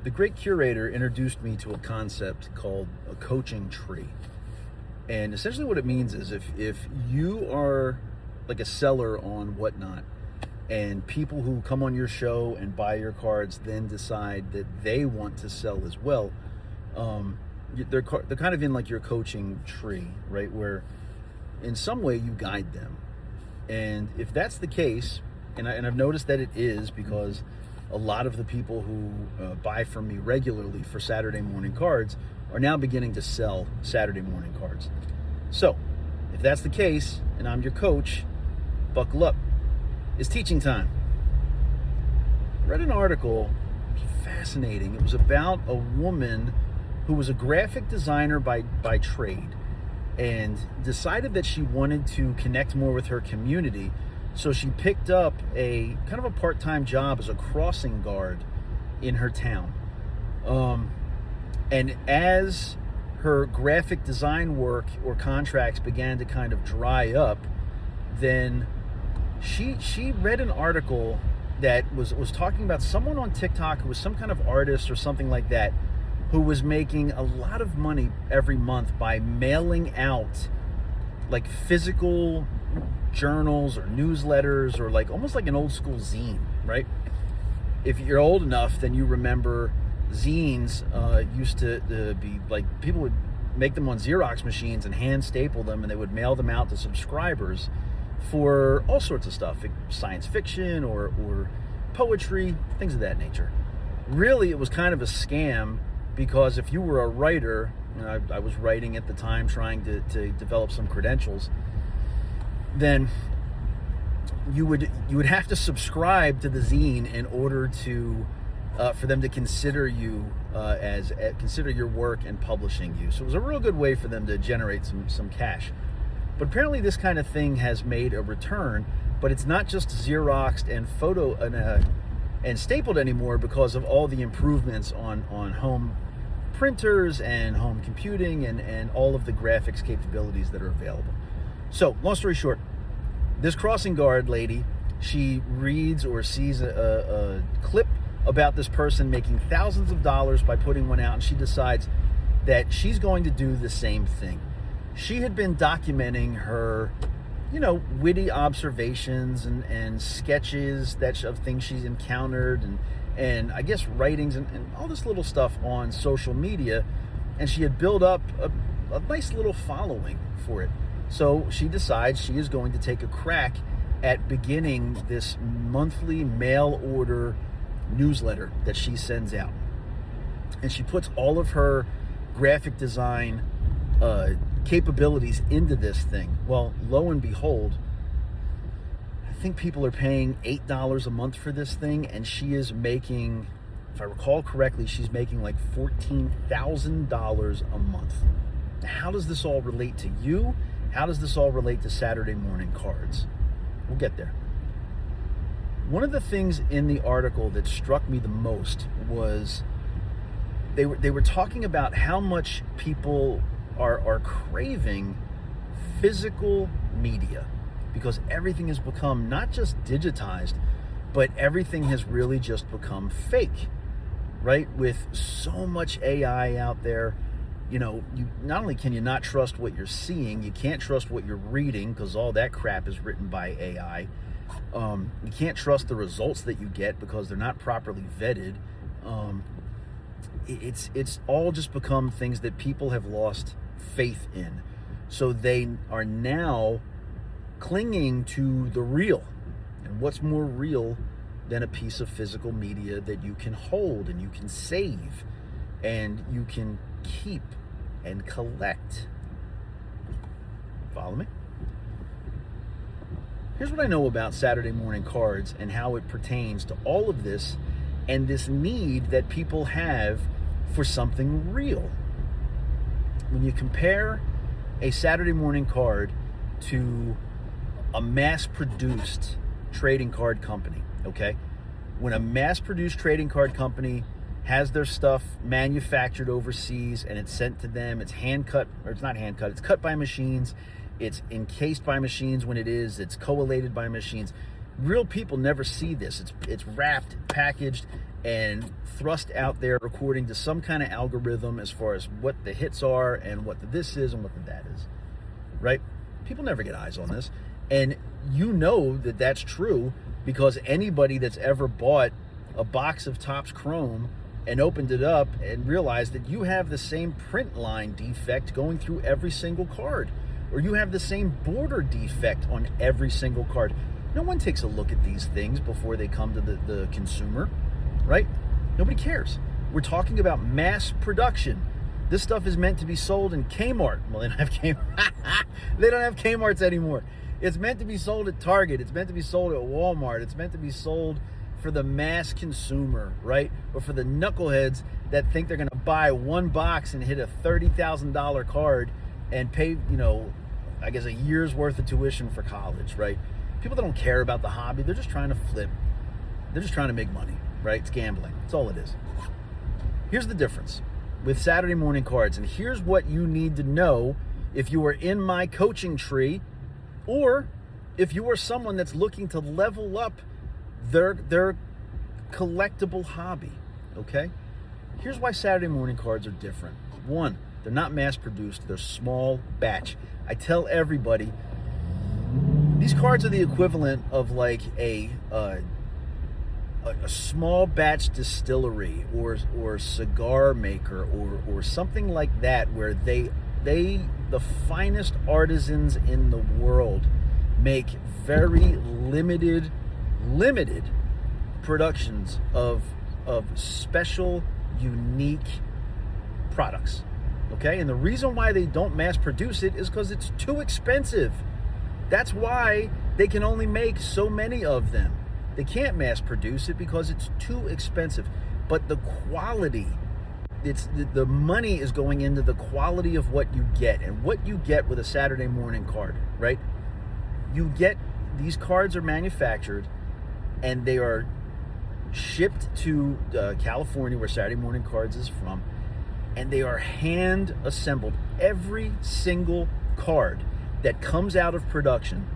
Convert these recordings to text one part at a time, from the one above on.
The great curator introduced me to a concept called a coaching tree. And essentially what it means is if you are like a seller on Whatnot, and people who come on your show and buy your cards then decide that they want to sell as well, they're kind of in like your coaching tree, right? Where in some way you guide them. And if that's the case, and I've noticed that it is, because a lot of the people who buy from me regularly for Saturday morning cards are now beginning to sell Saturday morning cards. So if that's the case and I'm your coach, buckle up. It's teaching time. I read an article, it was fascinating. It was about a woman who was a graphic designer by trade and decided that she wanted to connect more with her community. So she picked up a kind of a part-time job as a crossing guard in her town. And as her graphic design work or contracts began to kind of dry up, then she read an article that was talking about someone on TikTok who was some kind of artist or something like that, who was making a lot of money every month by mailing out like physical journals or newsletters, or like almost like an old school zine, right? If you're old enough, then you remember zines used to be like, people would make them on Xerox machines and hand staple them, and they would mail them out to subscribers for all sorts of stuff, science fiction or poetry, things of that nature. Really, it was kind of a scam, because if you were a writer, and I was writing at the time, trying to develop some credentials, then you would have to subscribe to the zine in order to for them to consider you consider your work and publishing you. So it was a real good way for them to generate some cash. But apparently this kind of thing has made a return, but it's not just Xeroxed and stapled anymore, because of all the improvements on home printers and home computing and all of the graphics capabilities that are available. So long story short, this crossing guard lady, she reads or sees a clip about this person making thousands of dollars by putting one out, and she decides that she's going to do the same thing. She had been documenting her, witty observations and sketches of things she's encountered, and I guess writings and all this little stuff on social media, and she had built up a nice little following for it. So she decides she is going to take a crack at beginning this monthly mail order newsletter that she sends out. And she puts all of her graphic design capabilities into this thing. Well, lo and behold, I think people are paying $8 a month for this thing, and she is making, if I recall correctly, she's making like $14,000 a month. Now, how does this all relate to you? How does this all relate to Saturday morning cards? We'll get there. One of the things in the article that struck me the most was they were talking about how much people are craving physical media, because everything has become not just digitized, but everything has really just become fake, right? With so much AI out there, you not only can you not trust what you're seeing, you can't trust what you're reading, because all that crap is written by AI. You can't trust the results that you get because they're not properly vetted. It's all just become things that people have lost faith in. So they are now clinging to the real. And what's more real than a piece of physical media that you can hold and you can save and you can keep and collect? Follow me? Here's what I know about Saturday morning cards and how it pertains to all of this and this need that people have for something real. When you compare a Saturday morning card to a mass-produced trading card company, okay? When a mass-produced trading card company has their stuff manufactured overseas and it's sent to them, it's hand-cut, or it's not hand-cut, it's cut by machines, it's encased by machines when it's collated by machines. Real people never see this. It's wrapped, packaged, and thrust out there according to some kind of algorithm as far as what the hits are and what the this is and what the that is, right? People never get eyes on this. And you know that that's true because anybody that's ever bought a box of Topps Chrome and opened it up and realized that you have the same print line defect going through every single card, or you have the same border defect on every single card. No one takes a look at these things before they come to the consumer, right? Nobody cares. We're talking about mass production. This stuff is meant to be sold in Kmart. Well, they don't have Kmart. They don't have Kmarts anymore. It's meant to be sold at Target. It's meant to be sold at Walmart. It's meant to be sold for the mass consumer, right? Or for the knuckleheads that think they're going to buy one box and hit a $30,000 card and pay, I guess a year's worth of tuition for college, right? People that don't care about the hobby, they're just trying to flip. They're just trying to make money, right? It's gambling. That's all it is. Here's the difference with Saturday morning cards, and here's what you need to know if you are in my coaching tree, or if you are someone that's looking to level up their collectible hobby, okay? Here's why Saturday morning cards are different. One, they're not mass produced, they're small batch. I tell everybody, these cards are the equivalent of like a small batch distillery or cigar maker or something like that, where they the finest artisans in the world make very limited productions of special, unique products. Okay? And the reason why they don't mass produce it is because it's too expensive. That's why they can only make so many of them. They can't mass produce it because it's too expensive. But the quality, the money is going into the quality of what you get. And what you get with a Saturday morning card, right? These cards are manufactured and they are shipped to California, where Saturday Morning Cards is from, and they are hand assembled. Every single card that comes out of production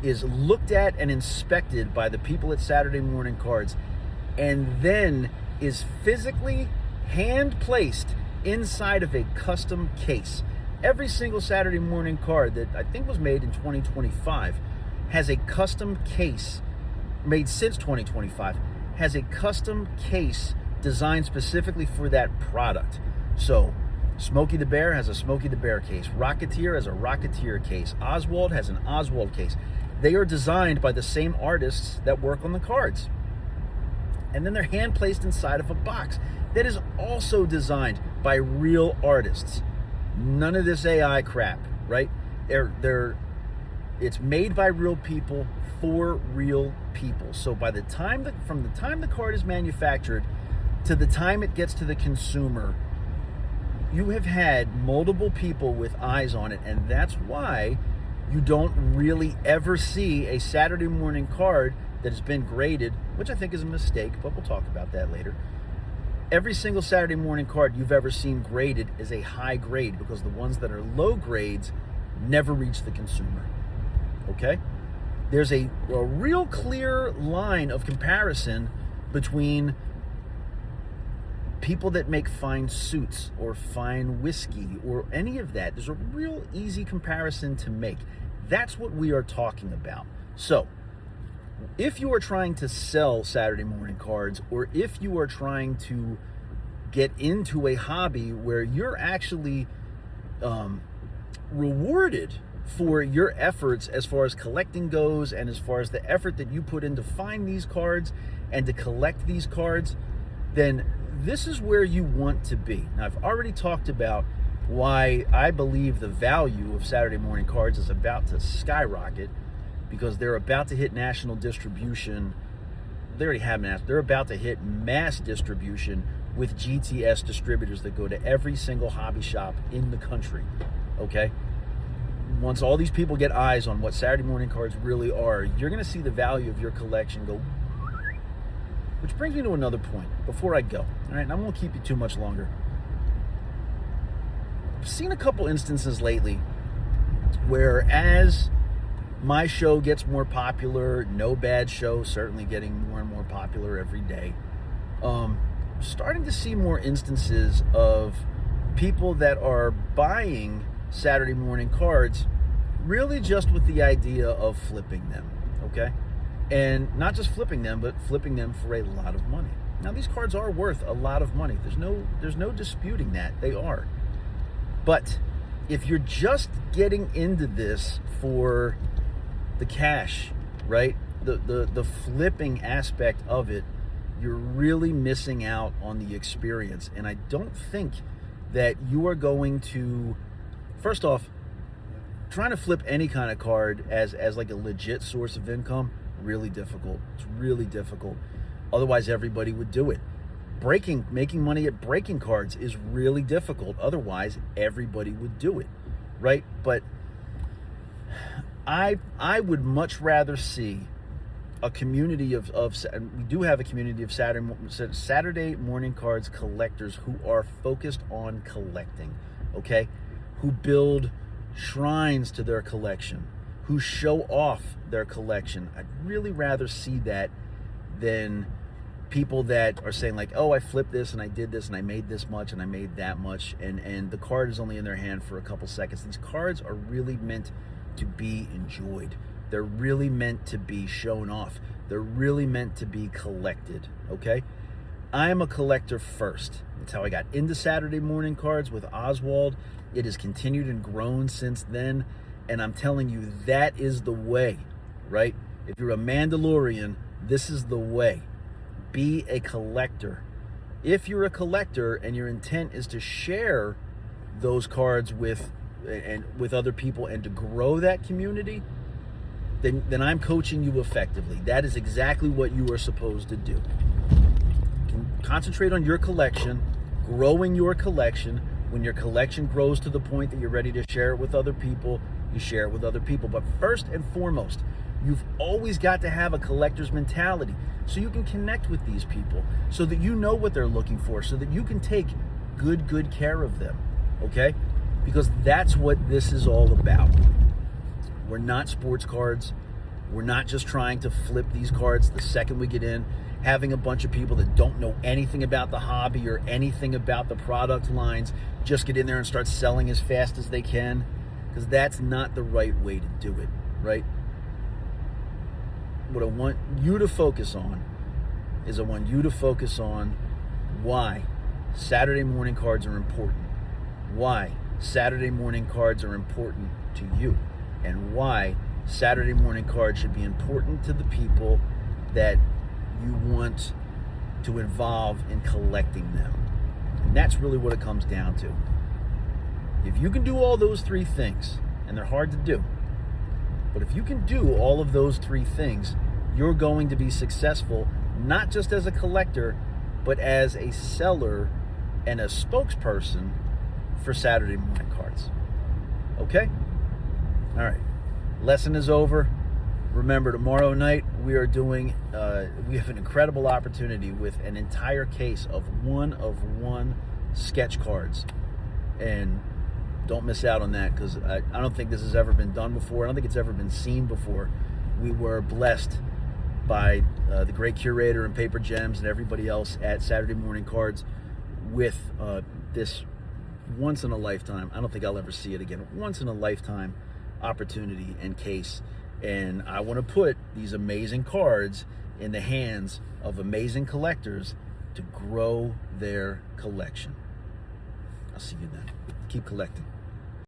is looked at and inspected by the people at Saturday Morning Cards, and then is physically hand placed inside of a custom case. Every single Saturday Morning Card that I think was made in 2025 has a custom case, made since 2025, has a custom case designed specifically for that product. So Smokey the Bear has a Smokey the Bear case. Rocketeer has a Rocketeer case. Oswald has an Oswald case. They are designed by the same artists that work on the cards. And then they're hand placed inside of a box that is also designed by real artists. None of this AI crap, right? It's made by real people for real people. So from the time the card is manufactured to the time it gets to the consumer, you have had multiple people with eyes on it, and that's why you don't really ever see a Saturday morning card that has been graded, which I think is a mistake, but we'll talk about that later. Every single Saturday morning card you've ever seen graded is a high grade, because the ones that are low grades never reach the consumer. Okay? There's a real clear line of comparison between people that make fine suits or fine whiskey or any of that. There's a real easy comparison to make. That's what we are talking about. So, if you are trying to sell Saturday morning cards, or if you are trying to get into a hobby where you're actually rewarded for your efforts as far as collecting goes, and as far as the effort that you put in to find these cards and to collect these cards, then this is where you want to be. Now, I've already talked about why I believe the value of Saturday morning cards is about to skyrocket, because they're about to hit national distribution. They already have they're about to hit mass distribution with GTS distributors that go to every single hobby shop in the country. Okay? Once all these people get eyes on what Saturday morning cards really are, you're going to see the value of your collection go. Which brings me to another point before I go. All right, and I won't keep you too much longer. I've seen a couple instances lately where, as my show gets more popular, No Bad Show certainly getting more and more popular every day, starting to see more instances of people that are buying Saturday morning cards really just with the idea of flipping them, okay? And not just flipping them, but flipping them for a lot of money. Now, these cards are worth a lot of money. There's no disputing that. They are. But if you're just getting into this for the cash, right? The flipping aspect of it, you're really missing out on the experience. And I don't think that you are going to, first off, trying to flip any kind of card as like a legit source of income, really difficult. It's really difficult. Otherwise, everybody would do it. Making money at breaking cards is really difficult. Otherwise, everybody would do it, right? But I would much rather see a community of we do have a community of Saturday morning cards collectors who are focused on collecting, okay? Who build shrines to their collection, who show off their collection. I'd really rather see that than people that are saying like, oh, I flipped this and I did this and I made this much and I made that much, and the card is only in their hand for a couple seconds. These cards are really meant to be enjoyed. They're really meant to be shown off. They're really meant to be collected, okay? I am a collector first. That's how I got into Saturday morning cards with Oswald. It has continued and grown since then, and I'm telling you, that is the way, right? If you're a Mandalorian, this is the way. Be a collector. If you're a collector and your intent is to share those cards with other people and to grow that community, then I'm coaching you effectively. That is exactly what you are supposed to do. Concentrate on your collection, growing your collection. When your collection grows to the point that you're ready to share it with other people, you share it with other people. But first and foremost, you've always got to have a collector's mentality so you can connect with these people, so that you know what they're looking for, so that you can take good care of them, okay? Because that's what this is all about. We're not sports cards. We're not just trying to flip these cards the second we get in, having a bunch of people that don't know anything about the hobby or anything about the product lines just get in there and start selling as fast as they can, because that's not the right way to do it, right? What I want you to focus on is why Saturday morning cards are important, why Saturday morning cards are important to you, and why Saturday morning cards should be important to the people that you want to involve in collecting them. And that's really what it comes down to. If you can do all those three things, and they're hard to do, but if you can do all of those three things, you're going to be successful, not just as a collector, but as a seller and a spokesperson for Saturday morning cards. Okay? All right. Lesson is over. Remember, tomorrow night we are doing, we have an incredible opportunity with an entire case of one sketch cards. And don't miss out on that, because I don't think this has ever been done before. I don't think it's ever been seen before. We were blessed by the great curator and Paper Gems and everybody else at Saturday Morning Cards with this once in a lifetime, I don't think I'll ever see it again, once in a lifetime opportunity and case. And I want to put these amazing cards in the hands of amazing collectors to grow their collection. I'll see you then. Keep collecting.